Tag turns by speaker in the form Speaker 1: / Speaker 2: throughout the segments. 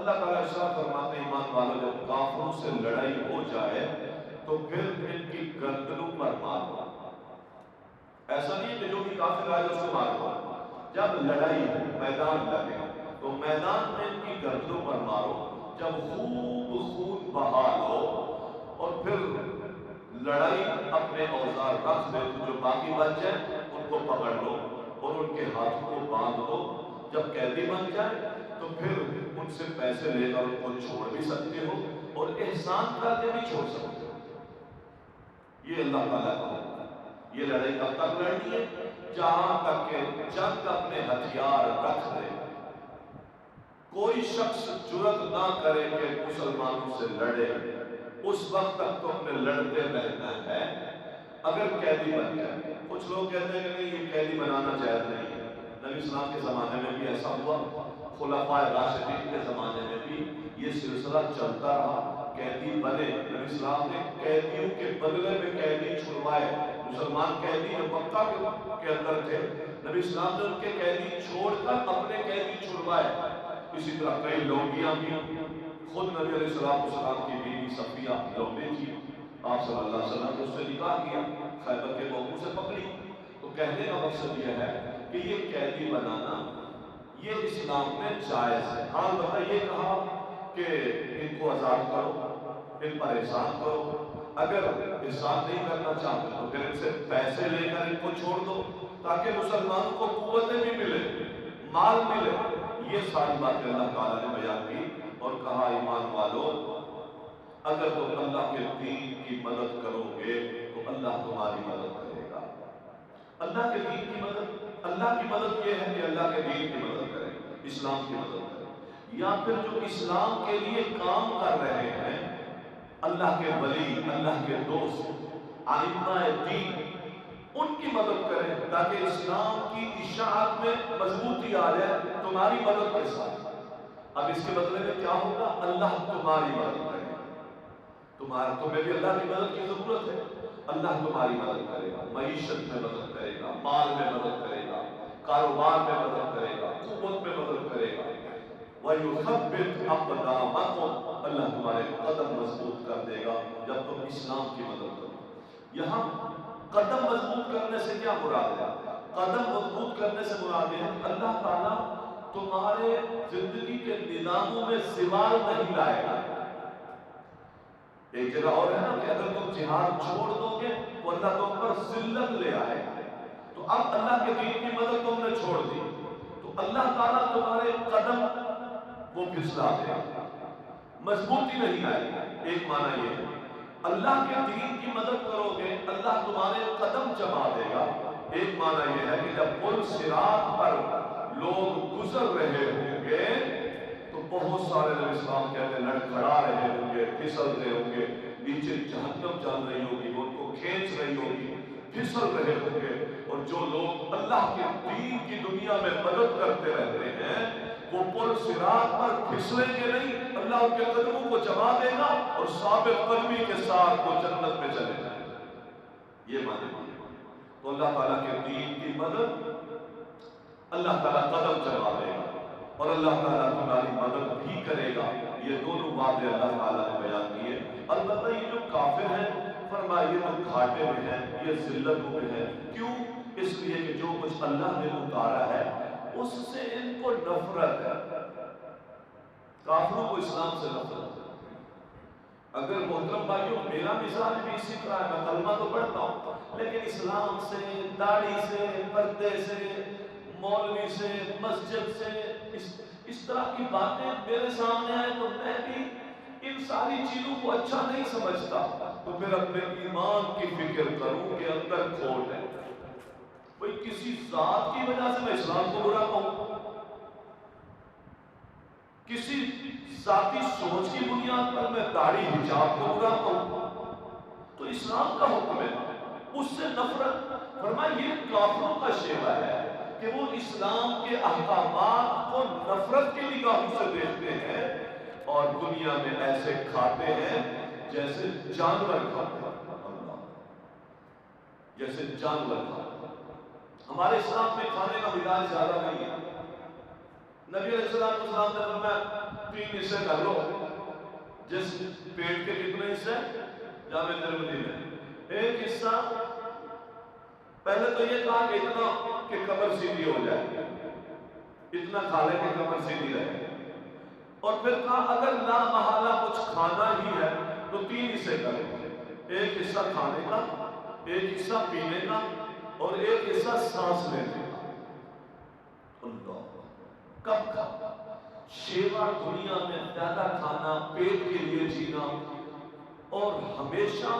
Speaker 1: اللہ تعالیٰ ارشاد فرماتے ہیں ایمان والوں جب کافروں سے لڑائی ہو جائے تو پھر ان کی گردنوں پر مارو. ایسا نہیں ہے کہ جو بھی کافر آئے اس کو مارو. جب لڑائی ہو میدان لگے تو میدان میں ان کی گردنوں پر مارو. جب خوب خون بہا لو اور پھر لڑائی اپنے اوزار رکھ دے تو جو باقی بچ جائے ان کو پکڑ لو اور ان کے ہاتھوں کو باندھ دو. جب قیدی بن جائے تو پھر ان سے پیسے لے کر ان کو چھوڑ بھی سکتے ہو اور احسان کر کے بھی چھوڑ سکتے ہو. یہ اللہ تعالیٰ کا ہے. یہ لڑائی کب تک لڑنی ہے؟ جہاں تک کہ جنگ اپنے ہتھیار رکھ دے. کوئی شخص جرأت نہ کرے کہ مسلمانوں سے لڑے، اس وقت تک تو اپنے لڑتے رہنا ہے. اگر قیدی بن جائے، کچھ لوگ کہتے ہیں کہ نہیں یہ قیدی بنانا جائز نہیں ہے. نبی اسلام کے زمانے میں بھی ایسا ہوا، خلفائے راشدین کے زمانے میں بھی یہ سلسلہ چلتا رہا. قیدی بنے، نبی اسلام نے قیدیوں کے بدلے میں قیدی چھڑوائے. مسلمان قیدی جو مکہ کے اندر تھے، نبی اسلام نے ان کے قیدی چھوڑ کر اپنے قیدی چھڑوائے. اسی طرح کئی لونڈیاں بھی، خود نبی علیہ السلام کی بیوی صفیہ لونڈی تھی. آپ صلی اللہ علیہ وسلم نے اس سے نکاح کیا، خیبر کے موقع سے پکڑی. تو کہنے کا مقصد یہ ہے کہ یہ قیدی بنانا یہ اسلام میں جائز ہے. ہاں البتہ یہ کہا کہ ان کو آزاد کرو، ان پر احسان کرو. اگر احسان نہیں کرنا چاہتے تو پھر ان سے پیسے لے کر ان کو چھوڑ دو تاکہ مسلمانوں کو قوتیں بھی ملے، مال ملے. یہ ساری باتیں اللہ تعالیٰ نے بیان کی اور کہا ایمان والو اگر تم اللہ کے دین کی مدد کرو گے تو اللہ تمہاری مدد کرے گا. اللہ کے دین کی مدد، اللہ کی مدد یہ ہے کہ اللہ کے دین کی مدد کرے، اسلام کی مدد کرے. یا پھر جو اسلام کے لیے کام کر رہے ہیں، اللہ کے ولی، اللہ کے دوست، ائمہ دین، ان کی مدد کریں تاکہ اسلام کی اشاعت میں مضبوطی آ جائے تمہاری مدد کے ساتھ. اب اس کے بدلے میں کیا ہوگا؟ اللہ تمہاری مدد کرے گا. تمہیں بھی اللہ کی مدد کی ضرورت ہے. اللہ تمہاری مدد کرے گا، معیشت میں مدد کرے گا، مال میں مدد کرے گا، کاروبار میں مدد کرے گا، قوت میں مدد کرے گا. وَيُثَبِّتْ أَقْدَامَكُمْ، اللہ تمہارے قدم مضبوط کر دے گا جب تم اسلام کی مدد کرو. یہاں قدم مضبوط کرنے سے کیا مراد ہے؟ قدم مضبوط کرنے سے مراد ہے اللہ تعالیٰ تمہارے زندگی کے نظاموں میں زوال نہیں لائے گا. ایک جگہ اور ہے نا کہ اگر تم جہاد چھوڑ دو گے تو اللہ تم پر ذلت لے آئے گا. تو اب اللہ کے دین کی مدد تم نے چھوڑ دی تو اللہ تعالیٰ تمہارے قدم وہ پھسلا دے گا، مضبوطی نہیں آئے گی. ایک معنی یہ ہے اللہ کے دین کی مدد کرو گے اللہ تمہارے قدم جما دے گا. ایک معنی یہ ہے کہ جب پل صراط پر لوگ گزر رہے ہوں گے تو بہت سارے نبی اسلام کہتے ہیں لڑکھڑا رہے ہوں گے، پھسل رہے ہوں گے، نیچے جہنم چل رہی ہوگی، وہ ان کو کھینچ رہی ہوگی، پھسل رہے ہوں گے. اور جو لوگ اللہ کے دین کی دنیا میں مدد کرتے رہتے ہیں وہ پل صراط پر پھسلیں گے نہیں، اللہ ان کے قدموں کو جما دے گا اور ثابت قدمی کے ساتھ وہ جنت میں چلے جائیں. یہ معنی ہے. تو اللہ تعالیٰ کے دین کی مدد، اللہ تعالیٰ قدم جما دے گا اور اللہ تعالیٰ تمہاری مدد بھی کرے گا. یہ دونوں باتیں اللہ تعالیٰ نے بیان کی ہے. البتہ یہ جو کافر ہیں فرمایا یہ تو گھاٹے میں ہیں، یہ ذلتوں میں ہیں. کیوں؟ اس لیے کہ جو کچھ اللہ نے اتارا ہے اس سے ان کو نفرت ہے. کافروں کو اسلام سے نفرت ہے. اگر محترم بھائیوں میرا مزاج بھی اسی طرح ہے، میں کلمہ تو پڑھتا ہوں لیکن اسلام سے، داڑھی سے، پردے سے، مولوی سے، مسجد سے اس طرح کی باتیں میرے سامنے آئے تو میں بھی ان ساری چیزوں کو اچھا نہیں سمجھتا. تو پھر اپنے ایمان کی فکر کروں کہ اندر کھوٹ ہے. کوئی کسی ذات کی وجہ سے میں اسلام کو برا کہوں، کسی ذاتی سوچ کی بنیاد پر میں داڑھی حجاب کو برا کہوں تو اسلام کا حکم ہے اس سے نفرت. فرمایا یہ کافروں کا شیوا ہے کہ وہ اسلام کے احکامات کو نفرت کی نگاہوں سے دیکھتے ہیں اور دنیا میں ایسے کھاتے ہیں جیسے جانور کھاتے ہیں. جیسے جانور کھاتے ہیں. ہمارے اسلام میں کھانے کا مزاج زیادہ نہیں ہے. نبی علیہ السلام نے فرمایا 3 حصے کر لو. جس پیٹ کے کتنے حصے؟ جامع ترمذی میں ایک حصہ پہلے تو یہ کہا کہ اتنا کہ کمر سیدھی ہو جائے، اتنا کھا لے کہ کمر سیدھی رہے، اور پھر کہا اگر لا محالہ کچھ کھانا ہی ہے تو 3 حصے کر لو. ایک حصہ کھانے کا، ایک حصہ پینے کا، اور ایک حصہ سانس لینے کا. اللہ کب کھانا؟ شیوا دنیا میں زیادہ کھانا، پیٹ کے لیے جینا، اور ہمیشہ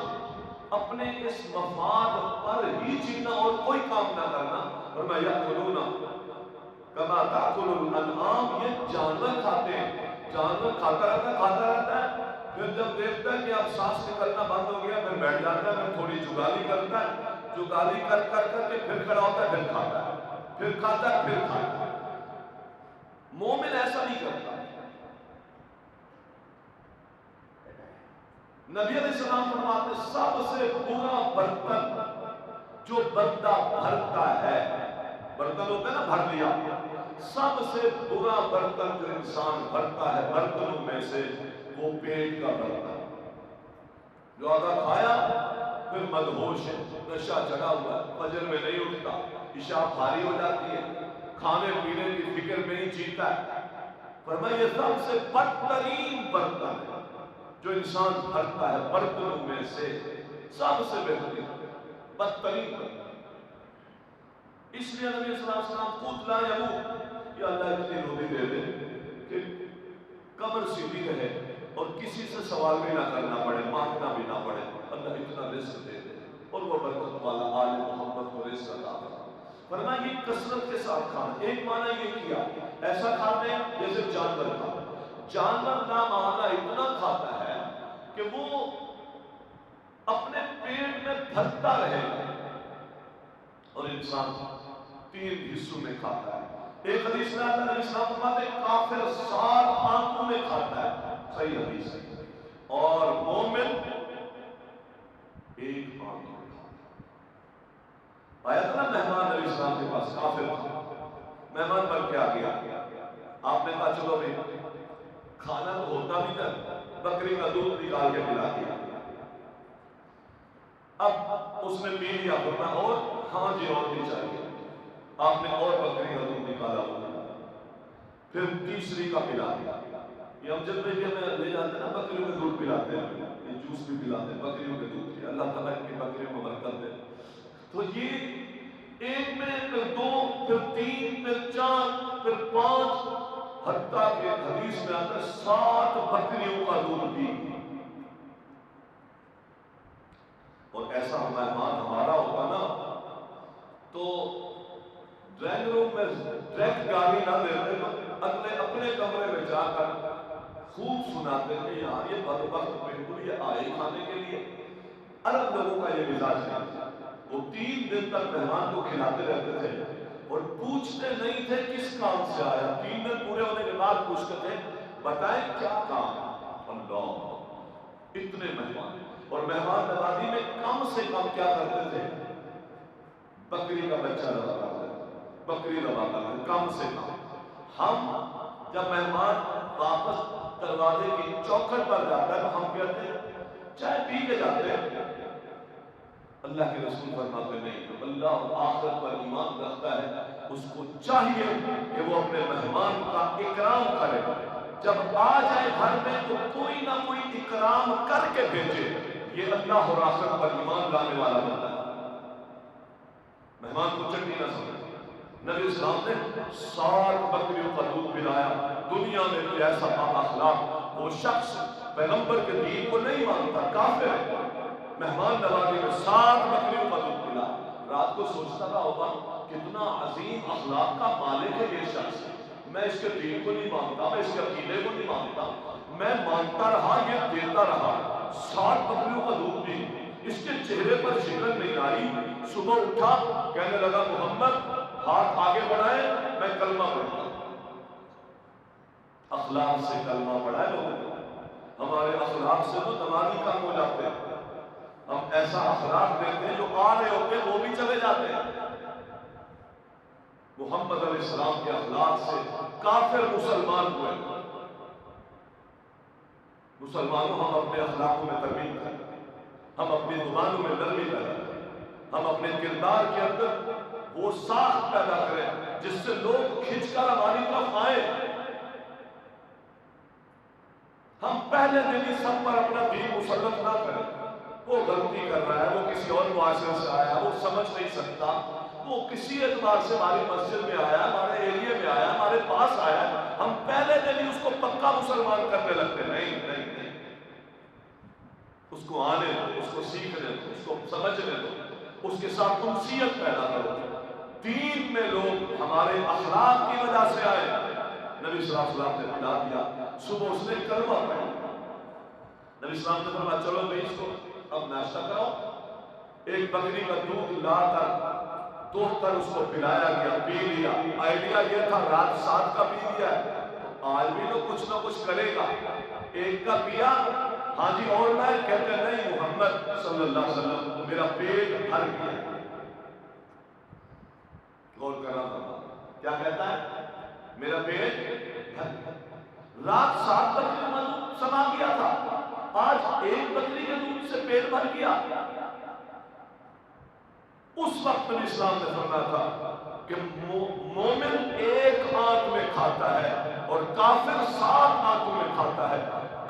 Speaker 1: اپنے اس مفاد پر ہی جینا اور کوئی کام نہ کرنا. اور میں یأکلون کما تأکل الانعام، یہ جانور کھاتے ہیں، جانور کھاتا رہتا ہے، پھر جب دیکھتا ہے کہ اب سانس نکلنا بند ہو گیا پھر بیٹھ جاتا ہے، پھر تھوڑی جگالی کرتا ہے، جگالی کر کے پھر کھڑا ہوتا ہے، پھر کھاتا ہے، پھر کھاتا ہے، پھر کھاتا ہے. مومن ایسا نہیں کرتا. نبی علیہ السلام فرماتے ہیں سب سے برا برتن جو بندہ بھرتا ہے، برتن ہوتا ہے نا بھر لیا، سب سے برا برتن جو انسان بھرتا ہے برتنوں میں سے وہ پیٹ کا برتن. جو آدھا کھایا پھر مدہوش ہے، نشہ چڑھا ہوا ہے، فجر میں نہیں اٹھتا، عشاء بھاری ہو جاتی ہے، کھانے پینے کی فکر میں ہی جیتا ہے. فرمایا یہ سب سے بدترین برتن ہے جو انسان بھرتا ہے برتنوں میں سے، سب سے بہترین بدترین برتن. اس لیے نبی صلی اللہ علیہ وسلم قوت لا یموت، یا اللہ اتنی روزی دے دے کہ کمر سیدھی رہے اور کسی سے سوال بھی نہ کرنا پڑے، مانگنا بھی نہ پڑے. اللہ اتنا رزق دے دے، اور وہ برکت والا آل محمد کو رزق عطا فرمائے. فرمایا یہ کثرت کے ساتھ کھانا. ایک معنی یہ کیا ایسا کھاتے ہیں جیسے جانور کھاتے. جانور لا محالہ اتنا کھاتا ہے کہ وہ اپنے پیٹ میں بھرتا رہے گا، اور انسان 3 حصوں میں کھاتا ہے. ایک حدیث میں آتا ہے نبی صلی اللہ علیہ وسلم فرماتے ہیں کافر 7 آنکھوں میں کھاتا ہے، صحیح حدیث ہے، اور مومن 1 آنکھ میں کھاتا ہے. آیا تھا نا مہمان نبی صلی اللہ علیہ وسلم کے پاس کافر تھا، مہمان بن کے آ گیا، آپ نے کہا چلو بھائی کھانا تو ہوتا بھی تھا، بکری کا دودھ نکال کے پلا دیا. اب اس نے پی لیا، فرمایا اور؟ ہاں جی اور بھی چاہیے. آپ نے اور بکری کا دودھ نکالا ہوتا، پھر تیسری کا پلا دیا. یہ ہم جب بھی ہمیں لے جاتے ہیں نا بکریوں کے دودھ پلاتے ہیں، یہ جوس بھی پلاتے ہیں بکریوں کے دودھ کی، اللہ تعالیٰ کی بکریوں کو برکت دے. تو یہ ایک میں پھر 2 پھر 3 پھر 4 پھر 5، حتیٰ کہ حدیث میں آتا ہے 7 بکریوں کا دودھ پی. اور ایسا مہمان ہمارا ہوتا نا تو ڈرائنگ روم میں ڈائریکٹ گالی نہ دیتے، اگلے اپنے کمرے میں جا کر خوب سناتے ہیں یار یہ بدبخت بالکل یہ آئے کھانے کے لیے. عرب لوگوں کا یہ مزاج ہے، وہ 3 دن تک مہمان کو کھلاتے رہتے تھے اور پوچھتے نہیں تھے کس کام سے آیا. 3 دن پورے ہونے کے بعد پوچھتے تھے بتائیں کیا کام. اللہ اتنے مہمان. اور مہمان نوازی میں کم سے کم کیا کرتے تھے؟ بکری کا بچہ روا کرتے تھے، بکری روا کرتے تھے کم سے کم. ہم جب مہمان واپس دروازے کی چوکھٹ پر جاتا ہے تو ہم کہتے ہیں چائے پی کے جاتے ہیں. اللہ کے رسول فرماتے نہیں، جو اللہ اور آخرت پر ایمان رکھتا ہے اس کو چاہیے کہ وہ اپنے مہمان کا اکرام کرے. جب آ جائے گھر میں تو کوئی نہ کوئی اکرام کر کے بھیجے. یہ اللہ اور آخرت پر ایمان لانے والا بندہ ہے. مہمان کو چٹنی نہ سمجھے. نبی اسلام نے 7 بکریوں کا دودھ پلایا. دنیا میں کوئی ایسا اخلاق وہ شخص پیغمبر کے دین کو نہیں مانتا، کافر ہے. مہمان نوازی میں 7 بکریوں کا دودھ پلا. رات کو سوچتا رہا ہوگا کتنا عظیم اخلاق کا مالک ہے یہ شخص. میں اس کے دین کو نہیں مانتا، میں اس کے عقیدے کو نہیں مانتا، میں مانتا رہا یہ دیتا رہا. 7 بکریوں کا دودھ پی. اس کے چہرے پر شکن نہیں آئی. صبح اٹھا کہنے لگا محمد ہاتھ آگے بڑھائے میں کلمہ پڑھتا. اخلاق سے کلمہ پڑھائے لوگوں نے. ہمارے اخلاق سے تو نمازی کم ہو جاتے ہیں. ہم ایسا اخلاق دیتے ہیں جو آ رہے ہوتے ہیں وہ بھی چلے جاتے ہیں. محمد علیہ السلام کے اخلاق سے کافر مسلمان ہوئے. مسلمانوں ہم اپنے اخلاقوں میں ترمیم کریں، ہم اپنی زبانوں میں نرمی پیدا کریں، ہم اپنے کردار کے اندر وہ ساخت پیدا کریں جس سے لوگ کھنچ کر ہماری طرف آئیں۔ ہم پہلے دن ہی سب پر اپنا دین مسلط نہ کریں، وہ غلطی کر رہا ہے، وہ کسی اور معاشرے سے آیا، وہ سمجھ نہیں سکتا، وہ کسی اعتبار سے ہماری مسجد میں آیا، ہمارے ایریے میں آیا، ہمارے پاس آیا، ہم پہلے دن ہی اس کو پکا مسلمان کرنے لگتے ہیں۔ نہیں نہیں نہیں، اس کو آنے دو، اس کو سیکھنے دو، اس کو سمجھنے دو، اس کے ساتھ انسیت پیدا کرو۔ دین میں لوگ ہمارے اخلاق کی وجہ سے آئے۔ نبی صلی اللہ علیہ وسلم نے بتا دیا، صبح اس نے کلمہ پڑھا، نبی صلی اللہ علیہ وسلم نے فرمایا چلو بھائی اس کو اب ناشتہ کراؤ۔ ایک بکری کا دودھ لا کر توڑ کر اس کو پلایا گیا، پی لیا۔ آئیڈیا یہ تھا رات 7 کا پی لیا ہے، آج بھی تو کچھ نہ کچھ کرے گا۔ ایک کا پیا، ہاں جی اور میں کہتے نہیں محمد صلی اللہ علیہ وسلم میرا پیٹ بھر گیا۔ غور کرنا تھا کیا کہتا ہے، میرا پیٹ بھر گیا۔ رات 7 بکری کا دودھ سما گیا تھا، آج ایک بکری کے دودھ سے پیٹ بھر گیا۔ اس وقت نبی اسلام نے فرمایا تھا کہ مومن ایک آنت میں کھاتا ہے اور کافر 7 آنتوں میں کھاتا ہے۔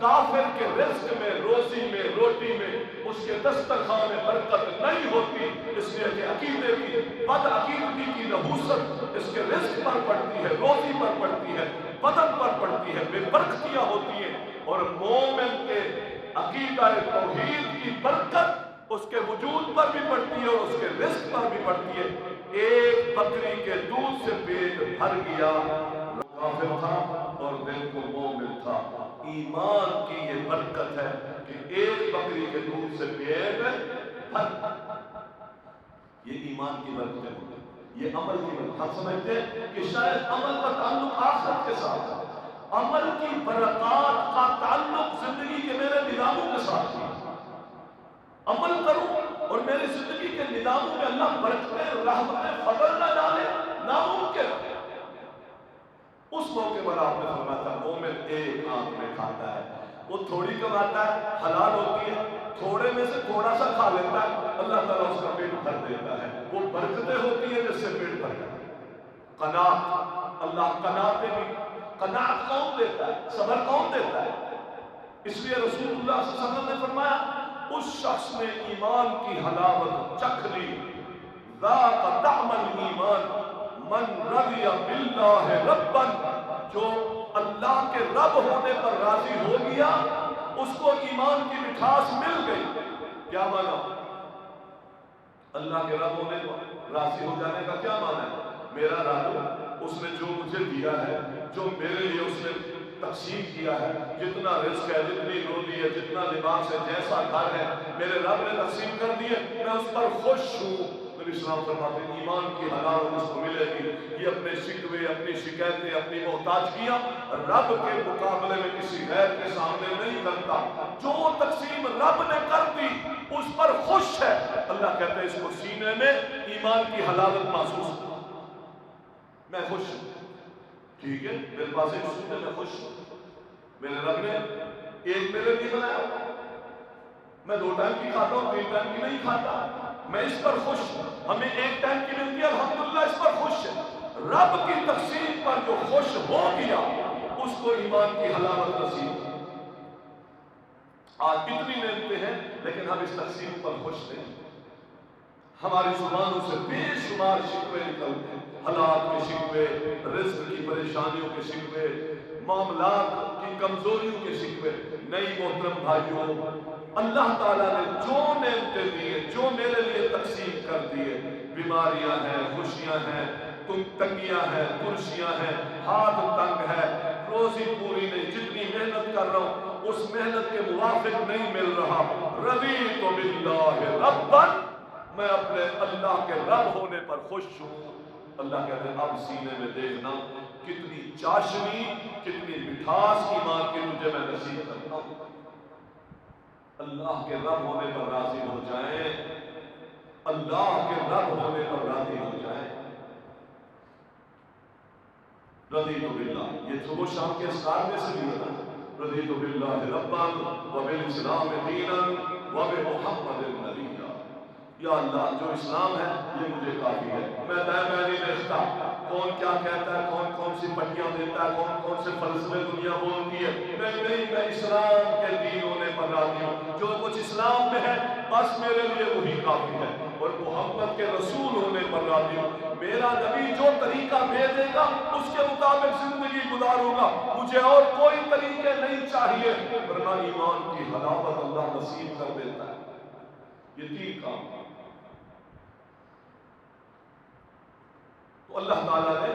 Speaker 1: کافر کے رزق میں، روزی میں، روٹی میں، اس کے دسترخوان میں برکت نہیں ہوتی، اس لیے کہ عقیدے کی بد عقیدگی کی نحوست اس کے رزق پر پڑتی ہے، روزی پر پڑتی ہے، بدن پر پڑتی ہے، بے برکتیاں ہوتی ہیں۔ اور مومن کے عقیدہ توحید کی برکت اس کے وجود پر بھی پڑتی ہے اور اس کے رزق پر بھی پڑتی ہے۔ ایک بکری کے دودھ سے پیٹ بھر گیا، کافر تھا اور دل کو مومن تھا۔ ایمان کی یہ برکت ہے کہ ایک بکری کے دودھ سے پیٹ بھر، یہ ایمان کی برکت ہے، یہ عمل کی برکت۔ ہم سمجھتے ہیں کہ شاید عمل کا تعلق آخرت کے ساتھ ہے، عمل کی برکات کا تعلق زندگی کے میرے نظاموں کے ساتھ ہے۔ عمل کروں اور میری زندگی کے نظاموں میں اللہ برکتیں، رحمتیں، فضل نہ ڈالے، ناممکن۔ اس موقع پر آپ نے فرمایا تھا مومن ایک آنت میں کھاتا ہے، وہ تھوڑی کماتا ہے، حلال ہوتی ہے، تھوڑے میں سے تھوڑا سا کھا لیتا ہے، اللہ تعالیٰ اس کا پیٹ بھر دیتا ہے، وہ برکتیں ہوتی ہیں جس سے پیٹ بھر جاتا ہے۔ قناعت، اللہ قناعت بھی، قناعت کون دیتا ہے، صبر کون دیتا ہے؟ اس لیے رسول اللہ صلی اللہ علیہ وسلم نے فرمایا اس شخص نے ایمان کی حلاوت چکھ لی، ذاق طعم الایمان من رضی باللہ ربا، جو اللہ کے رب ہونے پر راضی ہو گیا اس کو ایمان کی مٹھاس مل گئی۔ کیا مانا؟ اللہ کے رب ہونے پر راضی ہو جانے کا کیا مانا ہے؟ میرا رب، اس نے جو مجھے دیا ہے، جو میرے لیے اس نے تقسیم کیا ہے، جتنا رزق ہے، جتنی روزی ہے، جتنا لباس ہے، جیسا گھر ہے، میرے رب نے تقسیم کر دیے، میں اس پر خوش ہوں۔ نبی اسلام فرماتے ہیں ایمان کی حلاوت اس کو ملے گی، یہ اپنے شکوے، اپنی شکایتیں، اپنی محتاجگیاں رب کے مقابلے میں کسی غیر کے سامنے نہیں کرتا۔ جو تقسیم رب نے کر دی اس پر خوش ہے۔ اللہ کہتے ہیں اس کو سینے میں ایمان کی حلاوت محسوس ہو، میں خوش ہوں، ٹھیک ہے میرے پاس ایک سود ہے، میں خوش ہوں، میرے رب نے ایک میرے لیے بنایا، میں 2 ٹائم کی کھاتا ہوں، 3 ٹائم کی نہیں کھاتا، میں اس پر خوش ہوں۔ ہمیں 1 ٹائم کی ملتی ہے، الحمدللہ اس پر خوش ہے۔ رب کی تقسیم پر جو خوش ہو گیا اس کو ایمان کی حلاوت نصیب۔ آج کتنی نعمتیں ہیں لیکن ہم اس تقسیم پر خوش نہیں۔ ہماری زبانوں سے بے شمار شکوے نکلتے ہیں، حالات کے شکوے، رزق کی پریشانیوں کے شکوے، معاملات کی کمزوریوں کے شکوے۔ نہیں محترم بھائیوں، اللہ تعالیٰ نے جو نعمتیں دی ہیں، جو میرے لیے تقسیم کر دیے، بیماریاں ہیں، خوشیاں ہیں، تنگیاں ہیں، ترشیاں ہیں، ہاتھ تنگ ہے، روزی پوری نہیں، جتنی محنت کر رہا ہوں اس محنت کے موافق نہیں مل رہا، رضیت باللہ ربا، میں اپنے اللہ کے رب ہونے پر خوش ہوں۔ اللہ کہتے ہیں اب سینے میں دیکھنا کتنی چاشنی، کتنی مٹھاس ایمان کی تجھے میں نصیب کرتا ہوں۔ اللہ کے رب ہونے پر راضی ہو جائیں، اللہ کے رب ہونے پر راضی ہو جائیں۔ رضیت باللہ، یہ صبح شام کے اذکار میں سے بھی ہوتا ہے، رضیت باللہ ربا وبالاسلام دینا وبمحمد نبیا۔ یا اللہ جو اسلام ہے یہ مجھے کافی ہے، میں نہیں دیکھتا کون کیا کہتا ہے، کون کون سی پٹیاں دیتا ہے، کون کون سے فلسفے دنیا بولتی ہے، نہیں میں اسلام کے دین ہونے پر راضی ہوں، جو کچھ اسلام میں ہے بس میرے لیے وہی کافی ہے، اور محمد کے رسول ہونے پر راضی ہوں، میرا نبی جو طریقہ بھیجے گا اس کے مطابق زندگی گزاروں گا، مجھے اور کوئی طریقے نہیں چاہیے، ورنہ ایمان کی حلاوت اللہ نصیب کر دیتا ہے۔ یہ تین کام، تو اللہ تعالیٰ نے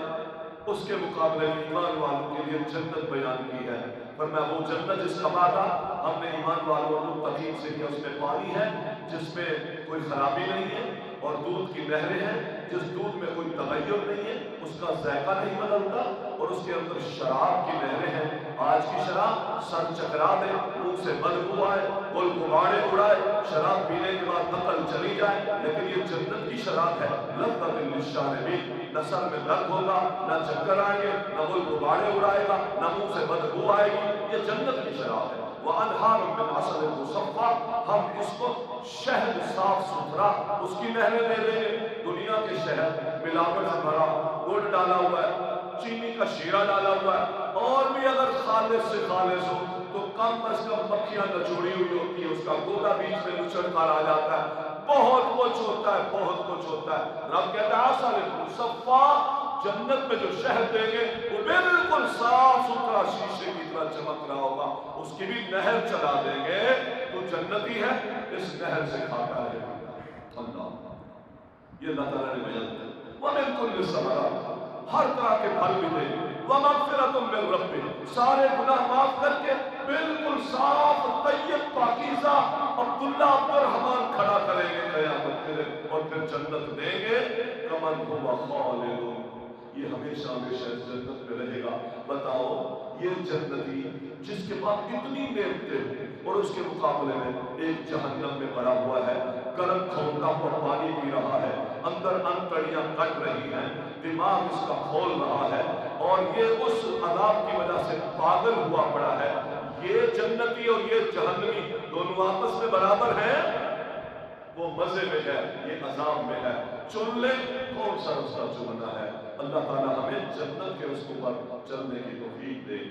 Speaker 1: اس کے مقابلے میں ایمان والوں کے لیے جنت بیان کی ہے، فرمایا وہ جنت جس کا وعدہ ہم نے ایمان والوں اور متقین سے کیا، اس میں پانی ہے جس میں کوئی خرابی نہیں ہے، اور دودھ کی نہریں ہیں جس دودھ میں کوئی تغیر نہیں ہے، اس کا ذائقہ نہیں بدلتا، اور اس کے اندر شراب کی نہریں ہیں، آج کی شراب سر چکرا دے، منہ سے بدبو آئے، گل غبارے اڑائے، شراب پینے کے بعد عقل چلی جائے، لیکن یہ جنت کی شراب ہے، لذت للشاربین، نہ سر میں درد ہوگا، نہ چکر آئیں گے، نہ گل غبارے اڑائے گا، نہ منہ سے بدبو آئے گی، یہ جنت کی شراب ہے۔ وَأَنْهَارٌ مِّنْ عَسَلٍ مُّصَفًّى، ہم اس کو شہد صاف ستھرا اس کی نہریں دے دیں گے، دنیا کے شہد ملاوٹ سے بھرا، گڑ ڈالا ہوا ہے، چینی کا شیرہ ڈالا ہوا ہے، اور بھی اگر خالص سے خالص ہو تو کم از کم مکھیاں نچوڑی ہوئی ہوتی ہے، اس کا گودا بیچ میں نچڑ کر آ جاتا ہے، بہت کچھ ہوتا ہے، بہت کچھ ہوتا ہے۔ رب کہتا ہے عسل مصفیٰ، جنت میں جو شہد دیں گے وہ بالکل صاف ستھرا شیشے کی طرح چمک رہا ہوگا، اس کی بھی نہر چلا دیں گے، تو جنتی ہے اس نہر سے کھاتا رہے گا۔ اللہ، یہ اللہ تعالیٰ نے بیان کیا۔ وَمِن كُلِّ الثَّمَرَاتِ، ہر طرح کے پھل بھی دیں گے، وَمَغْفِرَةٌ مِّن رَّبِّكَ، سارے گناہ معاف کر کے بالکل صاف طیب پاکیزہ عبداللہ عبد الرحمن کھڑا کریں گے قیامت کے دن، اور پھر جنت دیں گے، کمن هو خالد، یہ ہمیشہ ہمیشہ جنت میں رہے گا۔ بتاؤ یہ جنتی جس کے پاس اتنی نعمتیں ہیں اور اس کے مقابلے میں ایک جہنم میں پڑا ہوا ہے، گرم کھولتا ہوا پانی پی رہا ہے، اندر انتڑیاں کٹ رہی ہیں، دماغ اس کا کھول رہا ہے، اور یہ اس عذاب کی وجہ سے پاگل ہوا پڑا ہے، یہ جنتی اور یہ جہنمی دونوں آپس میں برابر ہیں؟ وہ مزے میں ہے، یہ عذاب میں ہے، چن لے کون سا رستہ چننا ہے۔ اللہ تعالیٰ ہمیں جنت کے رستوں پر چلنے کی توفیق دے۔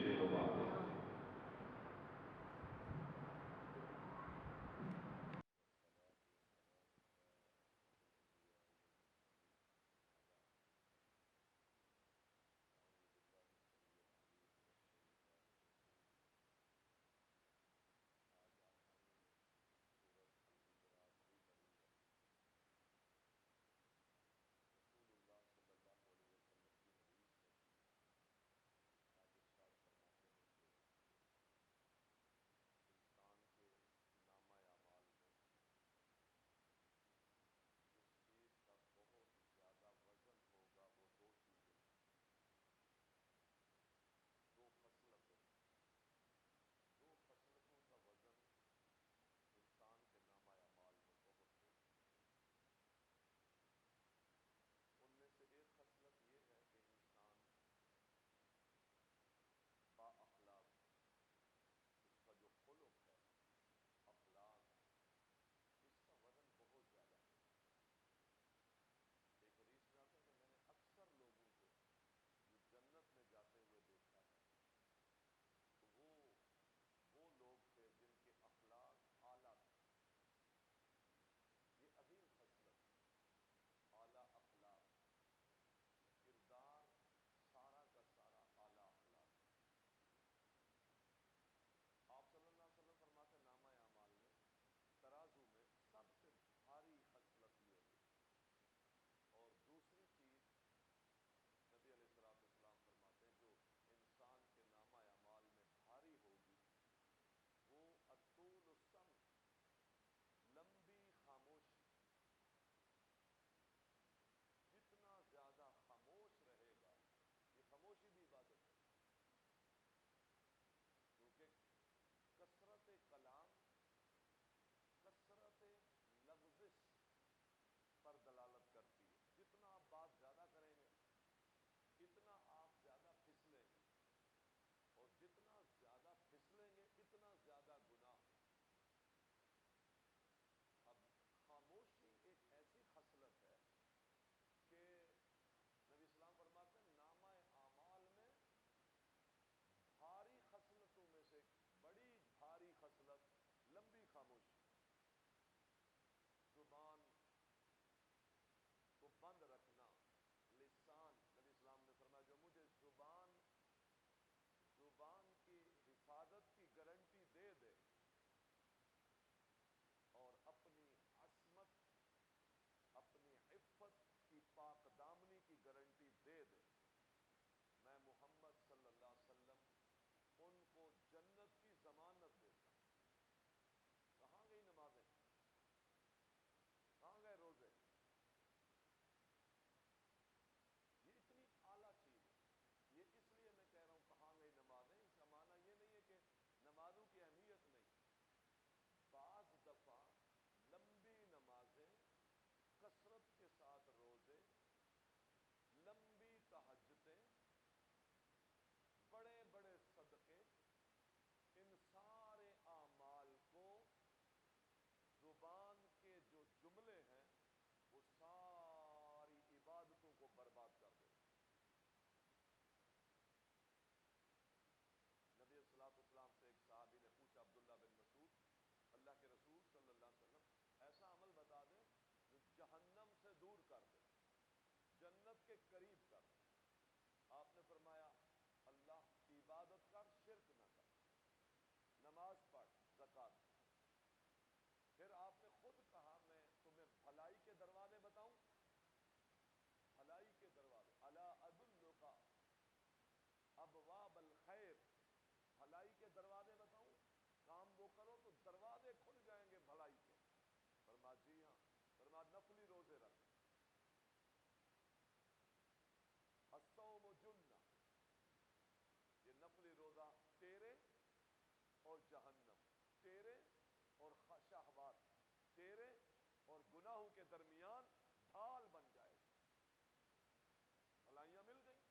Speaker 2: کثرت کے ساتھ روزے، لمبی تہجدیں، بڑے بڑے صدقے، ان سارے اعمال کو زبان کے جو جملے ہیں وہ ساری عبادتوں کو برباد کر دیتے ہیں۔ نبی صلی اللہ علیہ وسلم سے ایک صحابی نے پوچھا، عبداللہ بن مسعود، اللہ کے رسول صلی اللہ علیہ وسلم ایسا عمل بتا دیں جو جہنم سے دور کر دے، جنت کے قریب کر دے۔ آپ نے فرمایا اللہ کی عبادت کر، شرک نہ کر، نماز پڑھ، زکوٰۃ دے۔ پھر آپ نے خود کہا میں تمہیں بھلائی کے دروازے بتاؤں، بھلائی کے دروازے، الا ادلک ابواب الخیر، بھلائی کے دروازے بتاؤں، کام وہ کرو تو دروازے کھل جائیں گے بھلائی کے۔ فرمایا جی ہاں۔ فرمایا نفلی روزے رکھ، الصوم جنہ، یہ نفلی روزہ تیرے اور جہنم، تیرے اور شہوات، تیرے اور گناہوں کے درمیان ڈھال بن جائے گا۔ بھلائیاں مل گئیں۔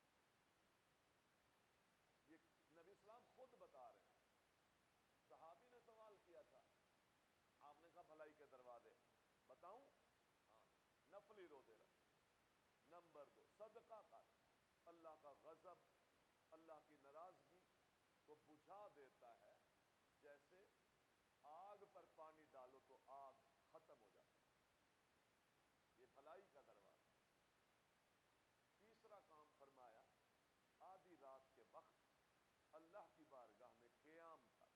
Speaker 2: یہ نبی اسلام خود بتا رہے ہیں۔ صحابی نے سوال کیا تھا، آپ نے کہا بھلائی کے دروازے بتاؤں؟ ہاں، نفلی روزے رکھ۔ نمبر 2، صدقہ کر، اللہ کا غضب، اللہ کی ناراضگی کو بجھا دیتا ہے، جیسے آگ پر پانی ڈالو تو آگ ختم ہو جاتی ہے، یہ بھلائی کا دروازہ۔ تیسرا کام فرمایا آدھی رات کے وقت اللہ کی بارگاہ میں قیام کر،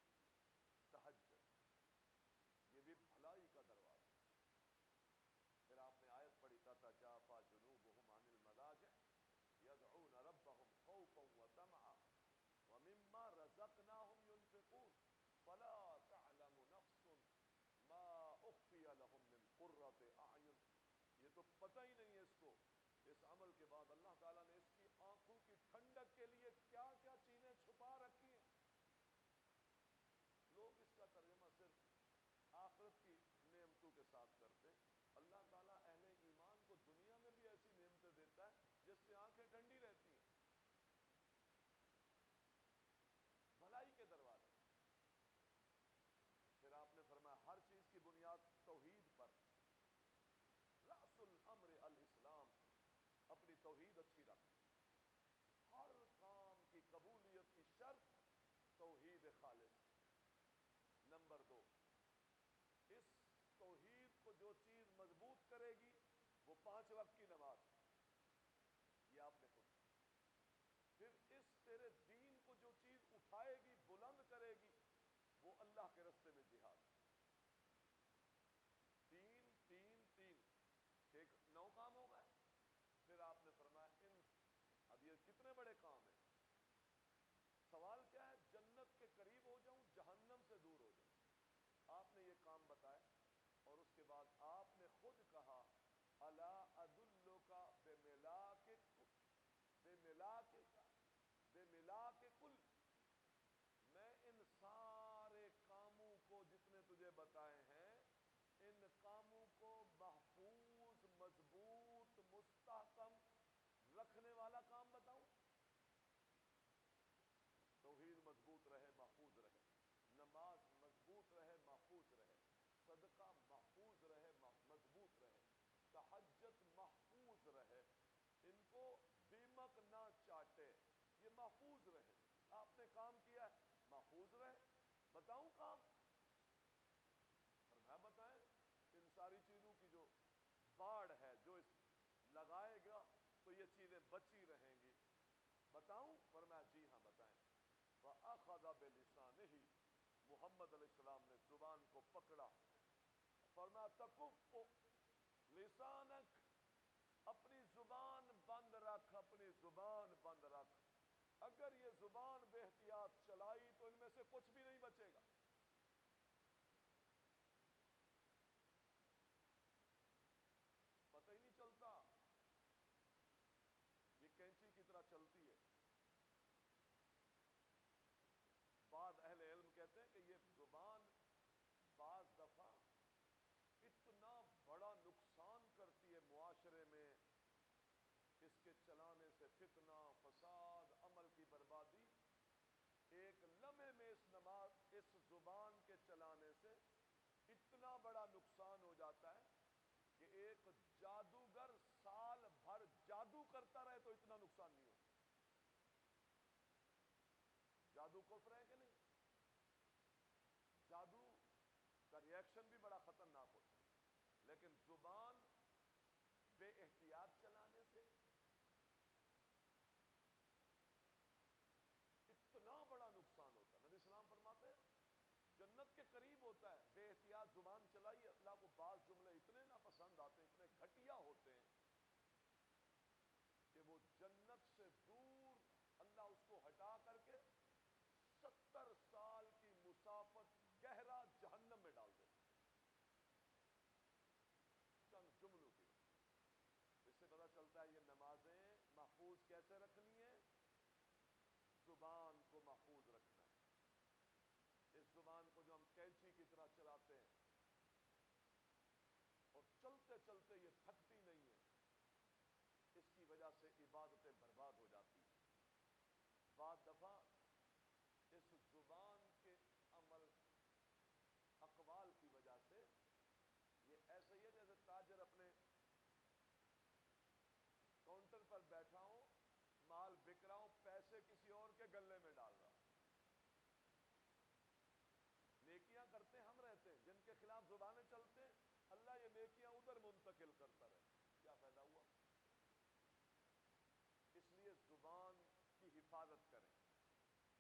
Speaker 2: تہجد، یہ بھی بھلائی کا دروازہ۔ پھر آپ نے آیت پڑھی تتجافی جنوبہم عن المضاجع یدعون ربہم خوفا وطمعا ومما رزقناہم ينفقون فلا تعلم نفس ما اخفی لهم من قرۃ اعین۔ یہ تو پتہ ہی نہیں ہے اس کو، اس عمل کے بعد اللہ تعالیٰ نے اس کی آنکھوں کی ٹھنڈک کے لیے کیا کیا چیزیں چھپا رکھی ہیں۔ لوگ اس کا ترجمہ صرف آخرت کی نعمتوں کے ساتھ کرتے ہیں۔ اللہ تعالیٰ اہل ایمان کو دنیا میں بھی ایسی نعمتیں دیتا ہے جس سے آنکھیں ٹھنڈی رہتی ہیں۔ بھلائی کے دروازے۔ پھر آپ نے فرمایا ہر چیز کی بنیاد توحید پر، رأس الامر الاسلام، اپنی توحید اچھی رکھ۔ ہر کام کی قبولیت کی شرط توحید خالص۔ نمبر 2، اس توحید کو جو چیز مضبوط کرے گی وہ 5 وقت کی نماز، یہ آپ نے خود کہا۔ پھر اس تیرے دین کو جو چیز اٹھائے گی، بلند کرے گی، وہ اللہ کے رستے میں جہاد۔ 3 3 3 9 کام ہو گئے۔ پھر آپ نے فرمایا اب یہ کتنے بڑے کام ہیں۔ سوال کیا ہے؟ جنت کے قریب ہو جاؤں، جہنم سے دور ہو جاؤں۔ آپ نے یہ کام بتائے اور اس کے بعد آپ نے خود کہا الا ادلک بملاک کل، میں ان سارے کاموں کو جتنے تجھے بتائے ہیں، ان کاموں کو محفوظ، مضبوط، مستحکم رکھنے والا کام بتاؤں؟ توحید مضبوط رہے، محفوظ رہے، نماز مضبوط رہے، محفوظ رہے، صدقہ محفوظ رہے، مضبوط رہے، تہجد محفوظ رہے، ان کو دیمک نہ چاٹے، یہ محفوظ رہے۔ آپ نے کام کیا ہے، محفوظ رہے۔ بتاؤں کام؟ فرمایا بتائیں۔ ان ساری چیزوں کی جو باڑ ہے، جو اس لگائے گا تو یہ چیزیں بچی رہیں گی، بتاؤں؟ فرمایا جی ہاں بتائیں۔ فَأَخَذَ بِلِسَانِهِ، محمد علیہ السلام نے زبان کو پکڑا، فرمایا تَكُفُّ لِسَانَكَ، اپنی زبان بند رکھ، اپنی زبان بند رکھ، اگر یہ زبان بے احتیاط چلائی تو ان میں سے کچھ بھی نہیں بچے گا۔ پتہ ہی نہیں چلتا، یہ کینچی کی طرح چلتی ہے۔ بعض اہل علم کہتے ہیں کہ یہ زبان بعض دفعہ اتنا بڑا نقصان کرتی سے فتنہ، فساد، عمل کی بربادی، ایک لمحے میں اس زبان کے چلانے سے اتنا بڑا نقصان ہو جاتا ہے کہ ایک جادوگر سال بھر جادو کرتا رہے تو اتنا نقصان نہیں ہوتا۔ جادو کفر ہے کہ نہیں؟ جادو کا ری ایکشن بھی بڑا خطرناک ہوتا ہے، لیکن زبان بے احتیاط چلانے سے اتنا بڑا نقصان ہوتا ہے۔ نبی اسلام فرماتے ہیں جنت کے قریب ہوتا ہے، بے احتیاط زبان چلائی، اللہ کو بعض جملے اتنے ناپسند آتے ہیں، اتنے گھٹیا ہوتے ہیں کہ وہ جنت سے دور اللہ اس کو ہٹا کر کے 70 سال کی مسافت گہرا جہنم میں ڈال دیتے ہیں چند جملوں کی وجہ سے۔ اس سے پتہ چلتا ہے یہ نمازیں محفوظ کیسے رکھنی ہے، زبان کو محفوظ رکھنا ہے۔ اس زبان کو جو ہم کینچی کی طرح چلاتے ہیں اور چلتے چلتے یہ تھکتی نہیں ہے، اس کی وجہ سے عبادتیں برباد ہو جاتی ہیں۔ بعض دفعہ اس زبان کے عمل اقوال کی وجہ سے یہ ایسا ہی ہے جیسے تاجر اپنے کاؤنٹر پر بیٹھا ہوں، مال بک رہا ہوں، پیسے کسی اور کے گلے میں ڈال رہا ہوں۔ نیکیاں کرتے ہم رہتے ہیں، جن کے خلاف زبانیں چلتے ہیں اللہ یہ نیکیاں ادھر منتقل کرتا رہے، کیا فائدہ ہوا؟ اس لیے زبان کی حفاظت کریں۔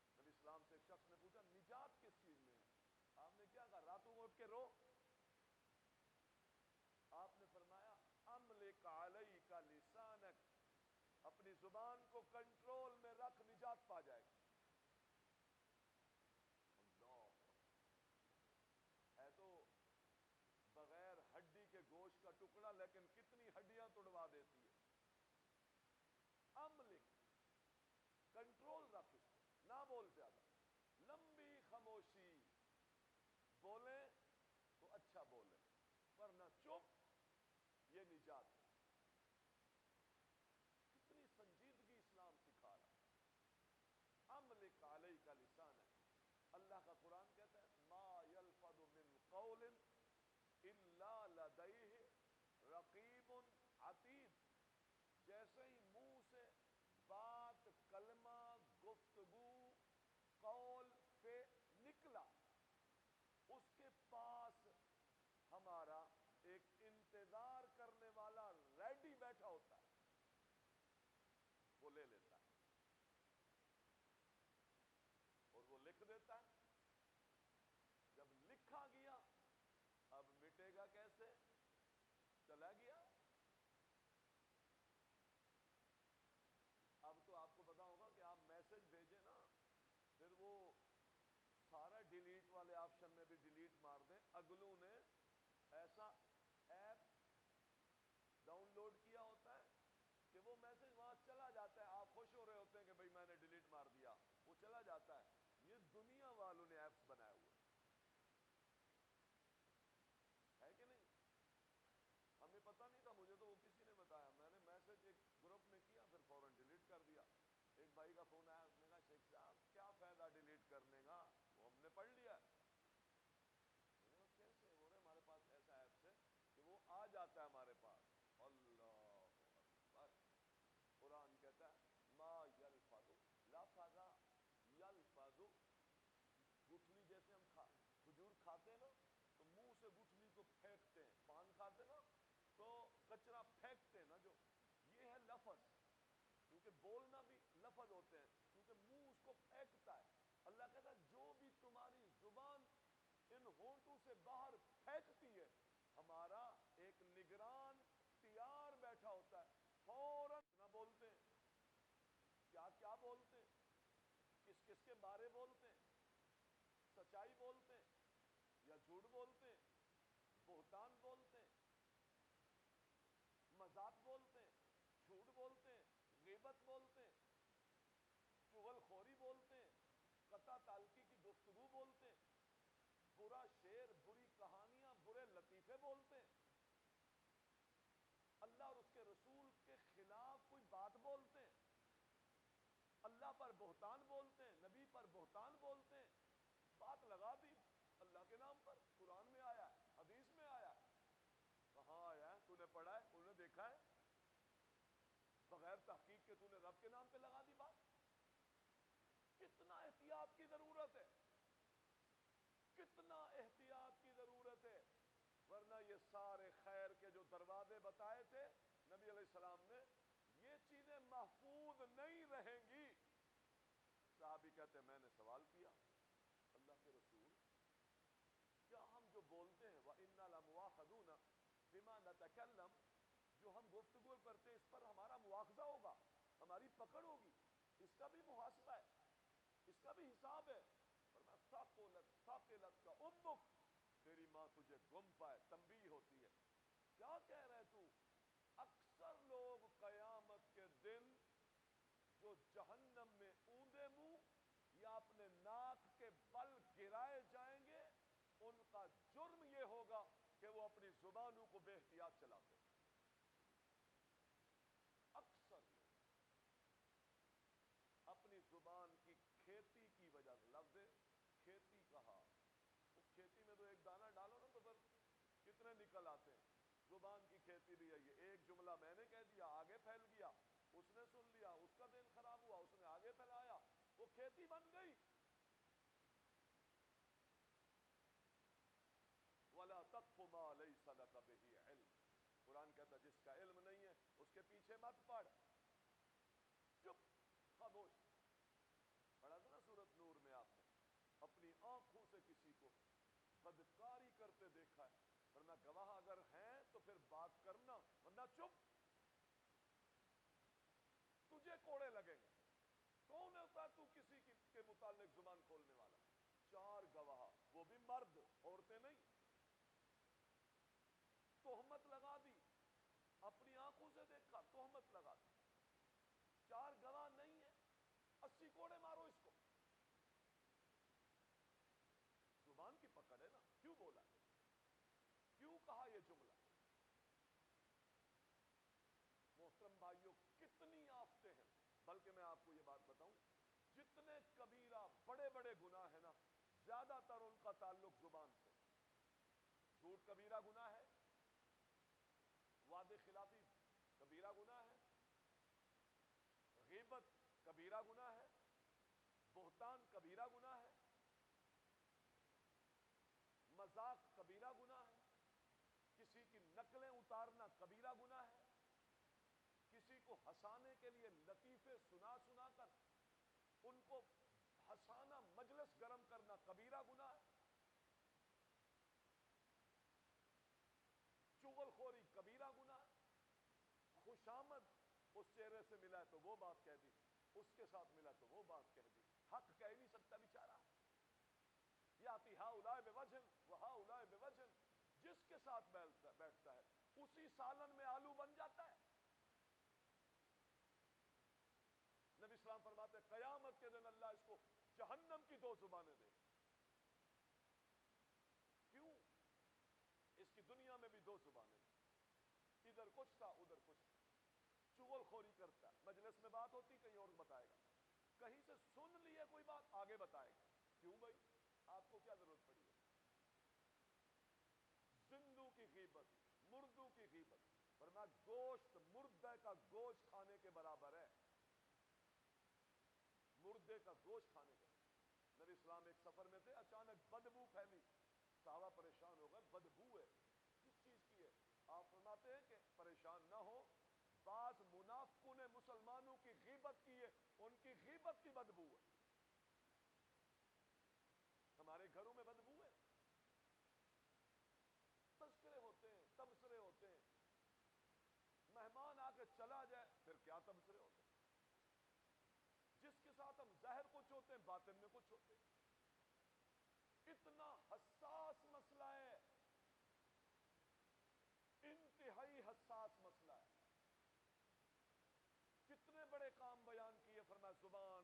Speaker 2: نبی اسلام سے ایک شخص نے پوچھا نجات کس چیز میں ہے؟ آپ نے کیا کہا؟ راتوں میں اٹھ کے رو۔ آپ نے فرمایا املک علیک لسانک، اپنی زبان کو کنٹرول میں رکھ، نجات پا جائے گا۔ اللہ ہے تو بغیر ہڈی کے گوشت کا ٹکڑا، لیکن کتنی ہڈیاں توڑوا دیتی ہے۔ املک، کنٹرول رکھ اس کو، نہ بول زیادہ، لمبی خاموشی، بولیں تو اچھا بولیں ورنہ چپ، یہ نجات ہے۔ کتنی سنجیدگی اسلام سکھا رہا ہے۔ املک علیک لسانک، اللہ کا قرآن کہتا ہے ما یلفظ من قول الا لدیہ رقیب عتید، جیسے ہی منہ سے بات، کلمہ، گفتگو، قول، نکلا، اس کے پاس ہمارا ایک انتظار کرنے والا ریڈی بیٹھا ہوتا ہے، وہ لے لیتا ہے اور وہ لکھ دیتا ہے۔ جب لکھا گیا اب مٹے گا کیسے؟ چلا گیا۔ اب تو آپ کو پتا ہوگا کہ آپ میسج بھیجیں نا، پھر وہ سارا ڈیلیٹ والے آپشن میں بھی ڈیلیٹ مار دیں، اگلوں نے ایسا ایپ ڈاؤن لوڈ کیا ہوتا ہے کہ وہ میسج وہاں چلا جاتا ہے، آپ خوش ہو رہے ہوتے ہیں کہ بھئی میں نے ڈیلیٹ مار دیا، وہ چلا جاتا ہے۔ یہ دنیا والوں نے ایپس بنائے ہوئے ہے کہ نہیں؟ ہمیں پتہ نہیں تھا، مجھے تو وہ کسی نے بتایا، میں نے میسج ایک گروپ میں کیا پھر فوراً ڈیلیٹ کر دیا۔ ایک بھائی کا فون آیا، اس نے کہا شیخ صاحب کیا فائدہ ڈیلیٹ کرنے کا، وہ ہم نے پڑھ لیا۔ میں نے کہا کیسے؟ وہ رہے ہمارے پاس ایسا ایپس ہے کہ وہ آ جاتا ہے ہمارے پاس۔ اللہ اکبر، قرآن کہتا ہے ما یلفظ، لفظ یلفظ، گٹھلی جیسے ہم کھجور کھاتے ہیں نا تو منہ سے گٹھلی کو پھینکتے ہیں، پان کھاتے ہیں نا تو کچرا پھینکتے ہیں نا، جو یہ ہے لفظ، کیونکہ بولنا بھی لفظ ہوتے ہیں، کیونکہ منہ اس کو پھینکتا ہے۔ اللہ کہتا ہے جو بھی تمہاری زبان ان ہونٹوں سے باہر پھینکتی ہے، ہمارا ایک نگران تیار بیٹھا ہوتا ہے، فوراً نہ بولتے ہیں، کیا کیا بولتے ہیں، کس کس کے بارے بولتے ہیں، سچائی بولتے ہیں یا جھوٹ بولتے ہیں، بہتان بولتے ہیں، مذاق بولتے ہیں، جھوٹ بولتے ہیں، غیبت بولتے ہیں، چغل خوری بولتے ہیں، قطع تعلقی کی گفتگو بولتے ہیں، برا شعر، بری کہانیاں، برے لطیفے بولتے ہیں، اللہ اور اس کے رسول کے خلاف کوئی بات بولتے ہیں۔ احتیاط کے نام پہ لگا دی بات. کتنا احتیاط کی ضرورت ہے, کتنا احتیاط کی ضرورت ہے, ورنہ یہ سارے خیر کے جو دروازے بتائے تھے نبی علیہ السلام نے, یہ چیزیں محفوظ نہیں رہیں گی. صحابی کہتے ہیں میں نے سوال کیا, اللہ کے رسول کیا ہم جو بولتے ہیں وَإِنَّا لَمُؤَاخَذُونَ بِمَا نَتَكَلَّمُ, جو ہم گفتگو کرتے ہیں اس پر ہمارا مواخذہ ہوگا, ہماری پکڑ ہوگی, اس کا بھی محاسبہ ہے, اس کا بھی حساب ہے. فرمایا ثاقلت کا امک, تیری ماں تجھے گم پائے, تنبیہ ہوتی ہے. کیا کہہ رہے تو؟ اکثر لوگ قیامت کے دن جو جہنم میں اوندے منہ یا اپنے ناک کے بل گرائے جائیں گے, ان کا جرم یہ ہوگا کہ وہ اپنی زبانوں کو بے احتیاط چلاتے ہیں. اکثر لوگ اپنی زبان کی کھیتی کی وجہ سے, لفظ کھیتی کہا, وہ کھیتی میں تو ایک دانہ ڈالو نا تو پھر کتنے نکل آتے ہیں. زبان کی کھیتی بھی ہے یہ, ایک جملہ میں نے کہہ دیا آگے پھیل گیا, اس نے سن لیا, اس کا دل خراب ہوا, اس نے آگے پھیلایا, وہ کھیتی بن گئی. وَلَا تَقْفُ مَا لَيْسَ لَكَ بِهِ عِلْمٌ, قرآن کہتا ہے جس کا علم نہیں ہے اس کے پیچھے مت پڑ, چپ خاموش. پڑھا تھا نا سورۃ نور میں آپ نے, اپنی آنکھوں سے کسی کو بدکاری کرتے دیکھا ہے, ورنہ گواہ اگر ہیں تو پھر بات کرنا, ورنہ چپ, تجھے کوڑے لگیں گے. کون ہوتا ہے تو کسی کے متعلق زبان کھولنے والا؟ 4 گواہ, وہ بھی مرد, عورتیں نہیں. تہمت لگا دی, اپنی آنکھوں سے دیکھا, تہمت لگا دی. 4 گواہ نہیں ہیں, 80 کوڑے مارو اس کو. زبان کی پکڑ ہے نا, کیوں بولا, کیوں کہا یہ جملہ؟ محترم بھائیوں کتنی آفتیں ہیں. بلکہ میں آپ کو یہ بات بتاؤں, جتنے کبیرہ بڑے بڑے گناہ ہیں نا, زیادہ تر ان کا تعلق زبان سے. جھوٹ کبیرہ گناہ ہے, وعدے خلافی کبیرہ گناہ ہے, غیبت کبیرہ گناہ ہے, بہتان کبیرہ گناہ ہے, مذاق کبیرہ گناہ ہے, کسی کی نقلیں اتارنا کبیرہ گناہ ہے, کسی کو ہنسانے کے لیے لطیفے سنا سنا کر ان کو ہنسانا, مجلس گرم کرنا کبیرہ گناہ ہے, چغل خوری کبیرہ گناہ ہے, خوشامد اس چہرے سے ملا ہے تو وہ بات کہہ دی, اس کے ساتھ ملا تو وہ بات کہہ دی, حق کہہ نہیں سکتا بیچارہ. یاتی ہؤلاء بوجہ وہؤلاء بوجہ, جس کے ساتھ بیٹھتا ہے اسی سالن میں آلو بن جاتا ہے. نبی اسلام فرماتے ہیں قیامت کے دن اللہ اس کو جہنم کی 2 زبانیں دے گا. کیوں؟ اس کی دنیا میں بھی 2 زبانیں تھیں, ادھر کچھ تھا ادھر کچھ تھا. چغل خوری کرتا, مجلس میں بات ہوتی کہیں اور بتائے گا, کہیں سے سن لیے کوئی بات آگے بتائے گا. کیوں بھائی, آپ کو کیا ضرورت پڑی ہے؟ زندوں کی غیبت, مردوں کی غیبت, ورنہ گوشت مردے کا گوشت کھانے کے برابر ہے, مردے کا گوشت کھانے کے. نبی اسلام ایک سفر میں تھے, اچانک بدبو پھیلی, صحابہ پریشان ہو گئے, بدبو ہے, کس چیز کی ہے؟ آپ فرماتے ہیں کہ پریشان نہ ہو, بعض منافقوں نے مسلمانوں کی غیبت کی ہے, ان کی غیبت کی بدبو ہے. ہمارے گھروں میں بدبو ہے, تذکرے ہوتے ہیں, تبصرے ہوتے ہیں, مہمان آ کے چلا جائے پھر کیا تبصرے ہوتے ہیں. جس کے ساتھ ہم ظاہر کچھ ہوتے ہیں باطن میں کچھ ہوتے ہیں. اتنا حساس مسئلہ ہے, انتہائی حساس مسئلہ ہے. کتنے بڑے کام بیان کیے, فرمایا زبان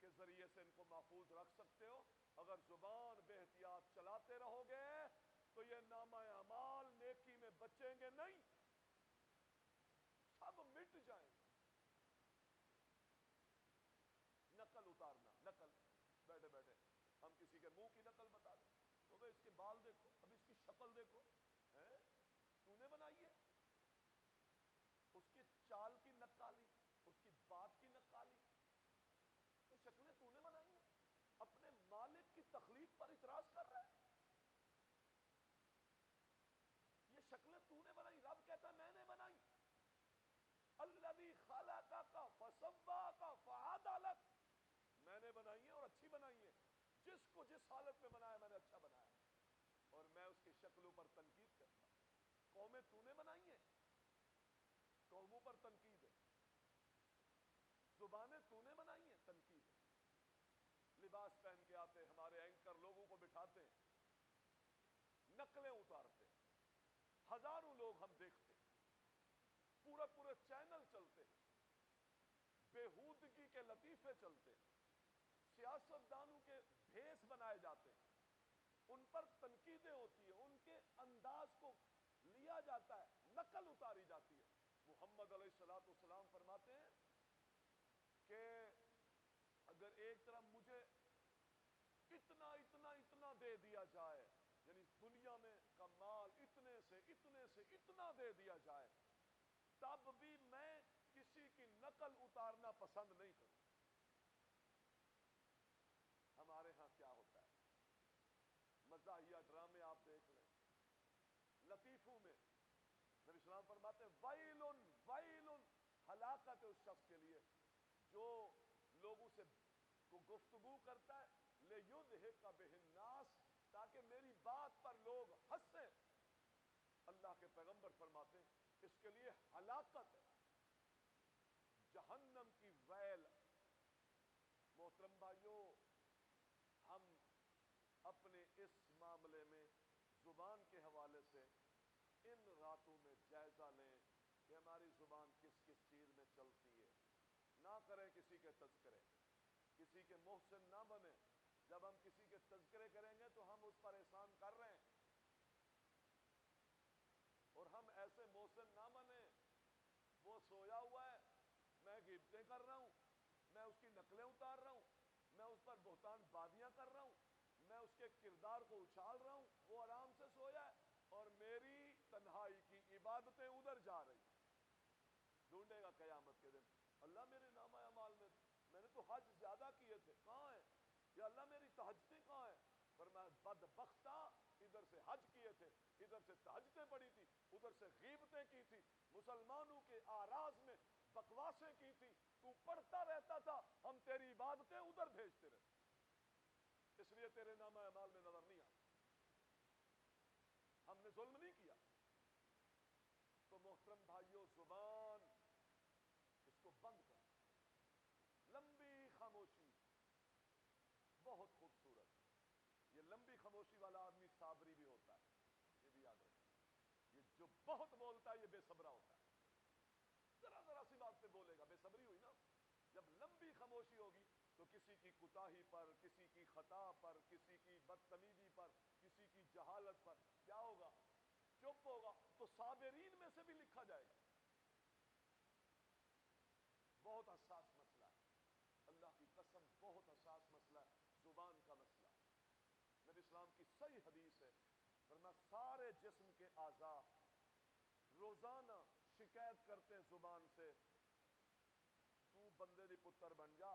Speaker 2: کے ذریعے سے ان کو محفوظ رکھ سکتے ہو. اگر زبان بے احتیاط چلاتے رہو گے تو یہ نامہ اعمال نیکی میں بچیں گے نہیں, سب مٹ جائیں گے. نقل اتارنا, نقل, بیٹھے بیٹھے ہم کسی کے منہ کی نقل بتا دیں, تو بھئی اس کے بال دیکھو, اب اس کی شکل دیکھو, ہیں تو نے بنائی ہے, اس کی چال کی نقالی, اس کی بات الذی خلقک فسواک فعدلک، میں نے بنائی ہے اور اچھی بنائی ہے، جس کو جس حالت میں بنایا میں نے اچھا بنایا، اور میں اس کی شکلوں پر تنقید کرتا ہوں۔ قومیں تو نے بنائی ہیں، قوموں پر تنقید ہے، زبانیں تو نے بنائی ہیں، تنقید ہے۔ لباس پہن کے آتے ہمارے اینکر لوگوں کو بٹھاتے ہیں، نقلیں اتارتے ہیں، ہزاروں لوگ ہم دیکھتے ہیں، پورے چینل چلتے ہیں، بےہودگی کے لطیفے چلتے ہیں، سیاستدانوں کے بھیس بنائے جاتے ہیں، ان پر تنقیدیں ہوتی ہیں، ان کے انداز کو لیا جاتا ہے، نقل اتاری جاتی ہے۔ محمد علیہ الصلوۃ والسلام فرماتے ہیں کہ اگر ایک طرف مجھے اتنا دے دیا جائے، یعنی دنیا میں کا مال اتنے سے اتنا دے دیا جائے، تب بھی میں کسی کی نقل اتارنا پسند نہیں کروں۔ ہمارے ہاں کیا ہوتا ہے، مزاحیہ ڈرامے آپ دیکھ لیں، لطیفوں میں نبی اسلام فرماتے ہیں ویل ویل، ہلاکت ہے اس شخص کے لیے جو لوگوں سے کو گفتگو کرتا ہے لیدھک بہ الناس، تاکہ میری بات پر لوگ ہنسیں۔ اللہ کے پیغمبر فرماتے ہیں اس کے لیے ہلاکت ہے، جہنم کی ویل۔ محترم بھائیوں، ہم اپنے اس معاملے میں زبان کے حوالے سے ان راتوں میں جائزہ لیں کہ ہماری زبان کس کس چیز میں چلتی ہے، نہ کریں کسی کے تذکرے، کسی کے محسن نہ بنیں۔ جب ہم کسی کے تذکرے کریں گے تو ہم اس پر احسان کر رہے ہیں، اور ہم ایسے محسن نہ بنیں وہ سویا ہوا ہے، میں غیبتیں کر رہا ہوں، میں اس کی نقلیں اتار رہا ہوں، میں اس پر بہتان بازیاں کر رہا ہوں، میں اس کے کردار کو اچھال رہا ہوں، وہ آرام سے سویا ہے اور میری تنہائی کی عبادتیں ادھر جا رہی۔ ڈھونڈے گا قیامت کے دن، اللہ میرے نامہ اعمال میں نے تو حج زیادہ کیے تھے، کہاں ہیں یا اللہ میری تہجدیں کہاں ہیں؟ فرمایا بدبختہ، ادھر سے حج کیے تھے، ادھر سے تہجدیں پڑھی تھی، ادھر سے غیبتیں کی تھی، مسلمانوں کے آراز میں بکواسیں کی تھی، تو پڑھتا رہتا تھا، ہم تیری عبادتیں ادھر بھیجتے رہتے، اس لیے تیرے نامہ اعمال میں نظر نہیں آتا۔ ہم نے ظلم نہیں کیا۔ تو محترم بھائیوں، زبان اس کو بند کر دو۔ لمبی خاموشی بہت خوبصورت، یہ لمبی خاموشی والا آدمی صابری بھی ہوتا ہے، یہ بھی یاد رکھیں۔ یہ جو بہت بولتا ہے یہ بے صبرا ہوتا ہے، ذرا سی بات پہ بولے گا، بے صبری ہوئی نا۔ جب لمبی خاموشی ہوگی تو کسی کی کوتاہی پر، کسی کی خطا پر، کسی کی بدتمیزی پر، کسی کی جہالت پر کیا ہوگا؟ چپ ہوگا، تو صابرین میں سے بھی لکھا جائے گا۔ بہت حساس مسئلہ ہے، اللہ کی قسم بہت حساس مسئلہ ہے زبان کا مسئلہ۔ نبی اسلام کی صحیح حدیث ہے، فرمایا سارے جسم کے اعضاء روزانہ شکایت کرتے ہیں زبان سے، تو بندے دی پتر بن جا،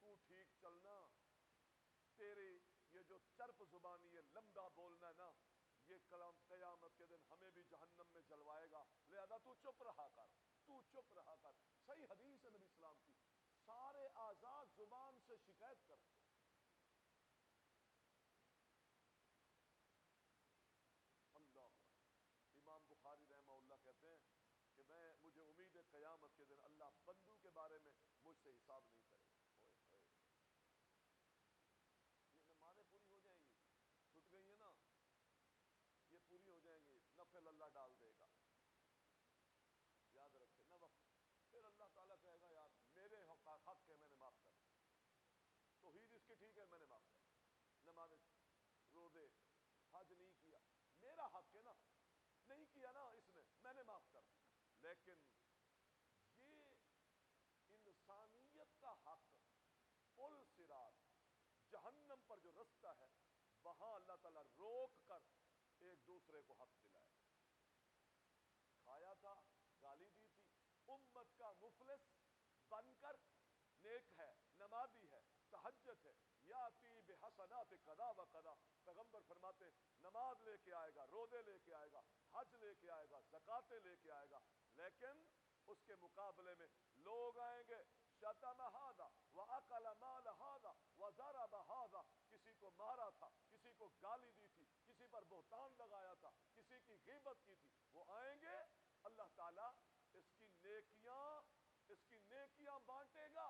Speaker 2: تو ٹھیک چلنا، تیری یہ جو چرپ زبانی ہے، لمبا بولنا ہے نا، یہ کلام قیامت کے دن ہمیں بھی جہنم میں جلوائے گا، لہذا تو چپ رہا کر، تو چپ رہا کر۔ صحیح حدیث ہے نبی اسلام کی، سارے اعضاء زبان سے شکایت کرتے ہیں۔ اللہ اکبر۔ امام بخاری رحمہ اللہ کہتے ہیں کہ مجھے امید ہے قیامت کے دن اللہ بندوں کے بارے میں مجھ سے حساب نہیں کرے گا۔ اوئے ہوئے، یہ نمازیں پوری ہو جائیں گی، چھٹ گئی ہیں نا، یہ پوری ہو جائیں گی، نفل اللہ ڈال دے گا، یاد رکھے نہ وقت۔ پھر اللہ تعالیٰ کہے گا یار میرے حق ہے، میں نے معاف کر دیا، توحید اس کی ٹھیک ہے، میں نے معاف کر دیا، نماز روزے حج نہیں کیا، میرا حق ہے نا، نہیں کیا نا اس نے، میں نے معاف کر دیا۔ لیکن یہ انسانیت کا حق، پل صراط، جہنم پر جو رستہ ہے، وہاں اللہ تعالیٰ روک کر ایک دوسرے کو حق دلائے گا۔ کھایا تھا، گالی دی تھی، امت کا مفلس بن کر نیک ہے، نمازی ہے، تہجد ہے، یاتی بحسنات قضا و قضا، پیغمبر فرماتے نماز لے کے آئے گا، روزے لے کے آئے گا، حج لے کے آئے گا، زکاتیں لے کے آئے گا، لیکن اس کے مقابلے میں لوگ آئیں گے شتم ھذا واکل مال ھذا وضرب ھذا، کسی کو مارا تھا، کسی کو گالی دی تھی، کسی پر بہتان لگایا تھا، کسی کی غیبت کی تھی، وہ آئیں گے، اللہ تعالیٰ اس کی نیکیاں بانٹے گا،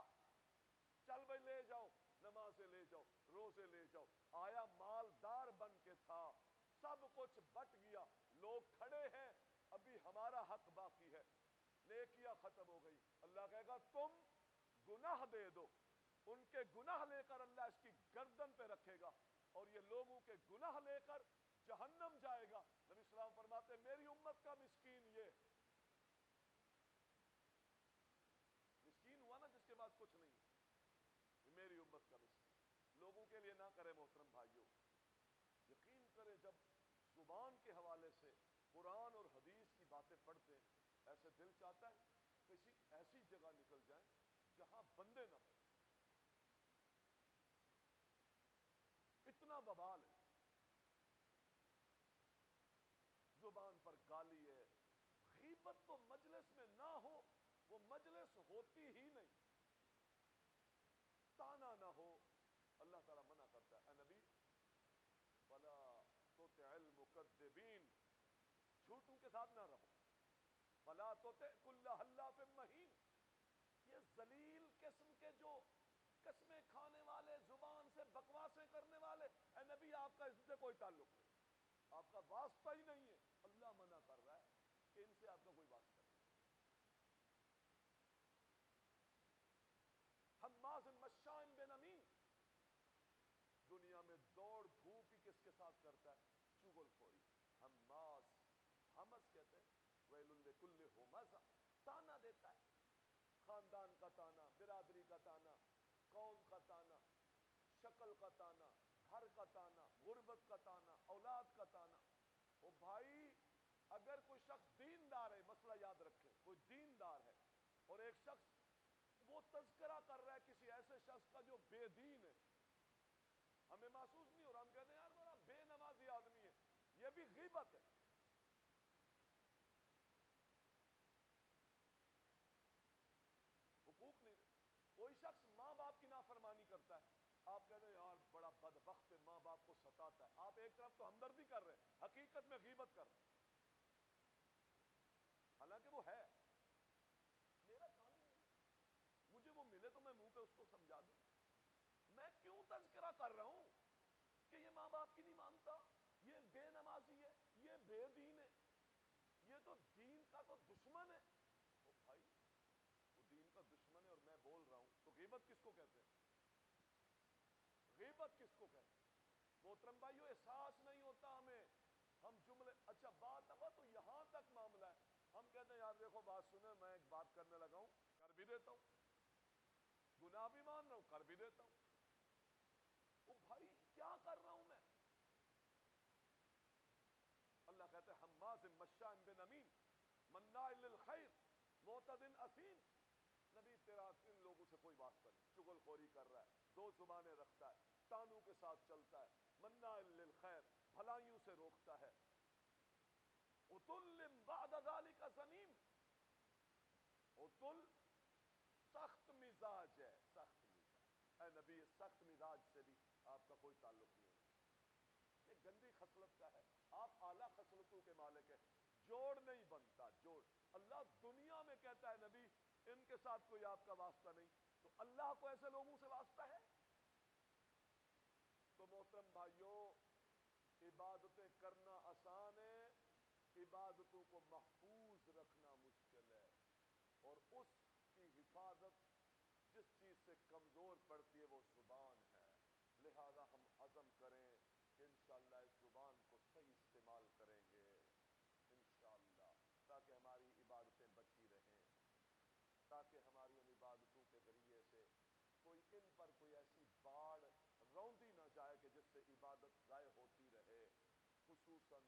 Speaker 2: چل بھائی لے جاؤ، نمازیں لے جاؤ، روزے لے جاؤ۔ آیا مالدار بن کے تھا، سب کچھ بٹ گیا، لوگ کھڑے ہیں، ابھی ہمارا حق باقی ہے، نیکیاں ختم ہو گئی، اللہ کہے گا تم گناہ دے دو، ان کے گناہ لے کر اللہ اس کی گردن پہ رکھے گا، اور یہ لوگوں کے گناہ لے کر جہنم جائے گا۔ نبی اسلام فرماتے ہیں میری امت کا مسکین یہ مسکین ہوا نا جس کے پاس کچھ نہیں، یہ میری امت کا مسکین، لوگوں کے لیے نہ کرے محترم بھائیوں، یقین کریں جب زبان کے حوالے سے قرآن اور حدیث کی باتیں پڑھتے ہیں، ایسے دل چاہتا ہے کسی ایسی جگہ نکل جائیں جہاں بندے نہ ہوں، اتنا ببال ہے، زبان پر گالی ہے، غیبت تو مجلس میں نہ ہو، وہ مجلس ہوتی ہی نہیں، تانا نہ ہو، اللہ تعالیٰ منع کرتا ہے، اے نبی فلا تطع المکذبین، جھوٹوں کے ساتھ نہ رہو، فلا تطع کل حلاف مہین، یہ ذلیل قسم کے جو قسمیں کھانے والے، زبان سے بکواسیں کرنے والے، اے نبی آپ کا اس سے کوئی تعلق نہیں، آپ کا واسطہ ہی نہیں ہے، اللہ منع کر رہا ہے کہ ان سے آپ کا کوئی واسطہ نہیں۔ حماز مشاء بنمیم، دنیا میں دوڑ دھوپ ہی کس کے ساتھ کرتا ہے؟ چغل خوری، حماس، حمس کہتے ہیں ویل لکل ہمزہ، تانا دیتا ہے، خاندان کا تانا، برادری کا تانا، قوم کا تانا، شکل کا تانا، گھر کا تانا، غربت کا تانا، اولاد کا تانا۔ او بھائی اگر کوئی شخص دیندار ہے، مسئلہ یاد رکھیں، کوئی دیندار ہے اور ایک شخص وہ تذکرہ کر رہا ہے کسی ایسے شخص کا جو بے دین ہے، ہمیں محسوس نہیں ہو رہا، ہم کہتے ہیں یار بڑا بے نمازی آدمی ہے، یہ بھی غیبت ہے، حقوق نہیں رہے۔ کوئی شخص ماں باپ کی نافرمانی کرتا ہے، آپ کہتے ہیں یار بڑا بدبخت ہے، ماں باپ کو ستاتا ہے، آپ ایک طرف تو ہمدردی کر رہے ہیں، حقیقت میں غیبت کر رہے ہیں، حالانکہ وہ ہے، میرا کام ہی نہیں ہے، مجھے وہ ملے تو میں منہ پہ اس کو سمجھا دوں، میں کیوں تذکرہ کر رہا ہوں کہ یہ ماں باپ کی نہیں مانتا، یہ بے نمازی ہے، یہ بے دین ہے، یہ تو دین کا تو دشمن ہے۔ او بھائی وہ دین کا دشمن ہے اور میں بول رہا ہوں تو غیبت کس کو کہتے ہیں؟ غیبت کس کو کہتے ہیں؟ محترم بھائیو احساس نہیں ہوتا ہمیں، ہم جملے، اچھا بات اب تو یہاں تک معاملہ ہے، ہم کہتے ہیں یار دیکھو بات سنیں، میں ایک بات کرنے لگا ہوں، کر بھی دیتا ہوں، گناہ بھی مان رہا ہوں، کر بھی دیتا ہوں، او بھائی کیا کر رہا ہوں میں؟ اللہ کہتے ہیں حماز مشاء بنمیم مناع للخیر معتد اثیم، نبی تیرا ان لوگوں سے کوئی واسطہ نہیں، چغل خوری کر رہا ہے، دو زبانیں رکھتا ہے، تانوں کے ساتھ چلتا ہے، مناع للخیر بھلائیوں سے روکتا ہے، عتل بعد ذلک زنیم، عتل سخت مزاج ہے، سخت مزاج، اے نبی سخت مزاج سے بھی آپ کا کوئی تعلق نہیں ہونا چاہیے، یہ گندی خصلت کا ہے، آپ اعلیٰ خصلتوں کے مالک ہیں، جوڑ نہیں بنتا، جوڑ، اللہ دنیا میں کہتا ہے نبی ان کے ساتھ کوئی آپ کا واسطہ نہیں، تو اللہ کو ایسے لوگوں سے واسطہ ہے؟ تو محترم بھائیوں عبادتیں کرنا آسان ہے، عبادتوں کو محفوظ رکھنا مشکل ہے، اور اس کی حفاظت جس چیز سے کمزور پڑتی ہے وہ زبان ہے، لہذا ہم عزم کریں کہ انشاءاللہ اس زبان کو صحیح استعمال کریں گے انشاءاللہ، تاکہ ہماری عبادتیں بچی رہیں، تاکہ ہماری ان عبادتوں کے ذریعے سے کوئی ان پر کوئی ایسی باڑ روندی نہ جائے کہ جس سے عبادت ضائع ہوتی رہے، خصوصاً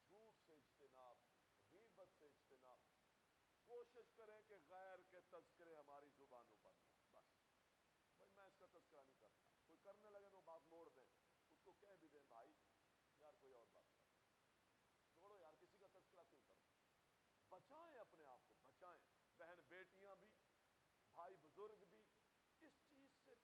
Speaker 2: جھوٹ سے اجتناب، غیبت سے اجتناب، کوشش کریں کہ غیر کے تذکرے ہماری زبانوں پر نہ ہوں، بس بھائی میں اس کا تذکرہ نہیں کرتا، کوئی کرنے لگے تو بات موڑ دیں، اس کو کہہ بھی دیں بھائی یار کوئی اور بات کر، چھوڑو یار کسی کا تذکرہ کیوں کرنا، بچائیں اپنے آپ کو، بچائیں، بہن بھائی بزرگ بھی اس چیز سے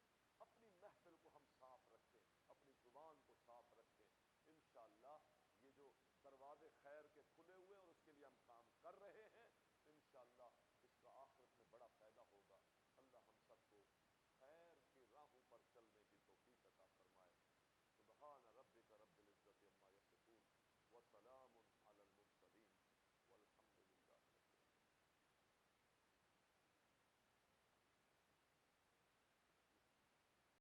Speaker 2: اپنی محفل کو ہم صاف رکھیں، اپنی زبان کو صاف رکھیں، انشاءاللہ یہ جو دروازے خیر کے کھلے ہوئے اور اس کے لیے ہم کام کر رہے